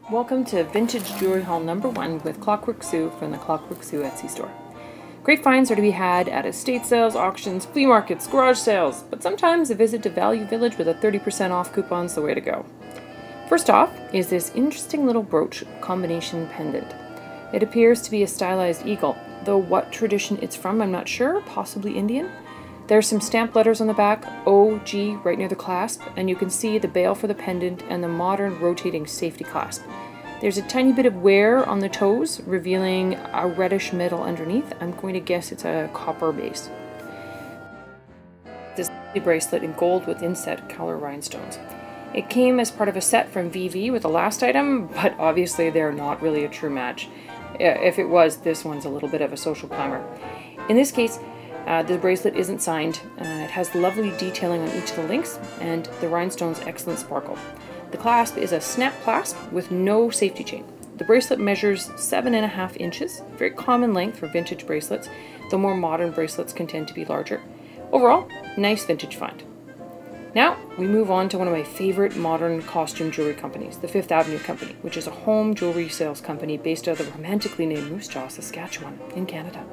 Welcome to Vintage Jewelry Haul number 1 with Clockwork Sue from the Clockwork Sue Etsy store. Great finds are to be had at estate sales, auctions, flea markets, garage sales, but sometimes a visit to Value Village with a 30% off coupon is the way to go. First off is this interesting little brooch combination pendant. It appears to be a stylized eagle, though what tradition it's from I'm not sure, possibly Indian. There's some stamped letters on the back, OG right near the clasp, and you can see the bail for the pendant and the modern rotating safety clasp. There's a tiny bit of wear on the toes, revealing a reddish metal underneath. I'm going to guess it's a copper base. This bracelet in gold with inset color rhinestones. It came as part of a set from VV with the last item, but obviously they're not really a true match. If it was, this one's a little bit of a social climber. In this case, the bracelet isn't signed. It has lovely detailing on each of the links, and the rhinestones excellent sparkle. The clasp is a snap clasp with no safety chain. The bracelet measures 7.5 inches, very common length for vintage bracelets, though more modern bracelets can tend to be larger. Overall, nice vintage find. Now, we move on to one of my favorite modern costume jewelry companies, the Fifth Avenue Company, which is a home jewelry sales company based out of the romantically named Moose Jaw, Saskatchewan, in Canada.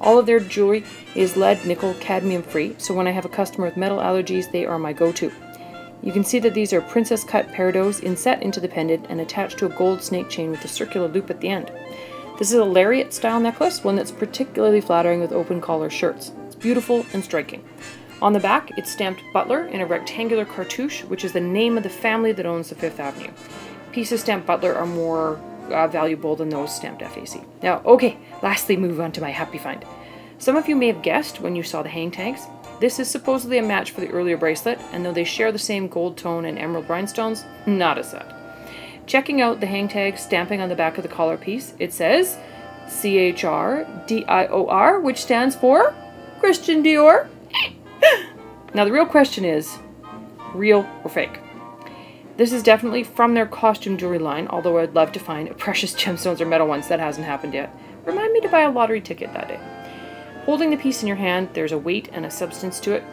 All of their jewelry is lead, nickel, cadmium free, so when I have a customer with metal allergies, they are my go-to. You can see that these are princess cut peridots inset into the pendant and attached to a gold snake chain with a circular loop at the end. This is a lariat style necklace, one that's particularly flattering with open collar shirts. It's beautiful and striking. On the back, it's stamped Butler in a rectangular cartouche, which is the name of the family that owns the Fifth Avenue. Pieces stamped Butler are more valuable than those stamped FAC. Now, okay, lastly, move on to my happy find. Some of you may have guessed when you saw the hang tags. This is supposedly a match for the earlier bracelet, and though they share the same gold tone and emerald rhinestones, not a set. Checking out the hang tag stamping on the back of the collar piece, it says CHRDIOR, which stands for Christian Dior. Now the real question is, real or fake? This is definitely from their costume jewelry line, although I'd love to find precious gemstones or metal ones. That hasn't happened yet. Remind me to buy a lottery ticket that day. Holding the piece in your hand, there's a weight and a substance to it.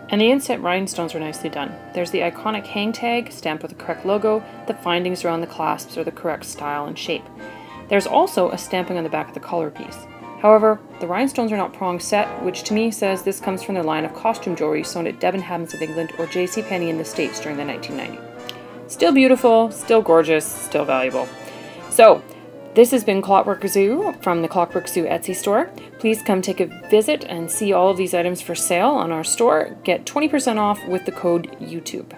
And the inset rhinestones are nicely done. There's the iconic hang tag, stamped with the correct logo. The findings around the clasps are the correct style and shape. There's also a stamping on the back of the collar piece. However, the rhinestones are not prong set, which to me says this comes from their line of costume jewelry sewn at Debenhams of England or JCPenney in the States during the 1990s. Still beautiful, still gorgeous, still valuable. So, this has been Clockwork Sue from the Clockwork Sue Etsy store. Please come take a visit and see all of these items for sale on our store. Get 20% off with the code YouTube.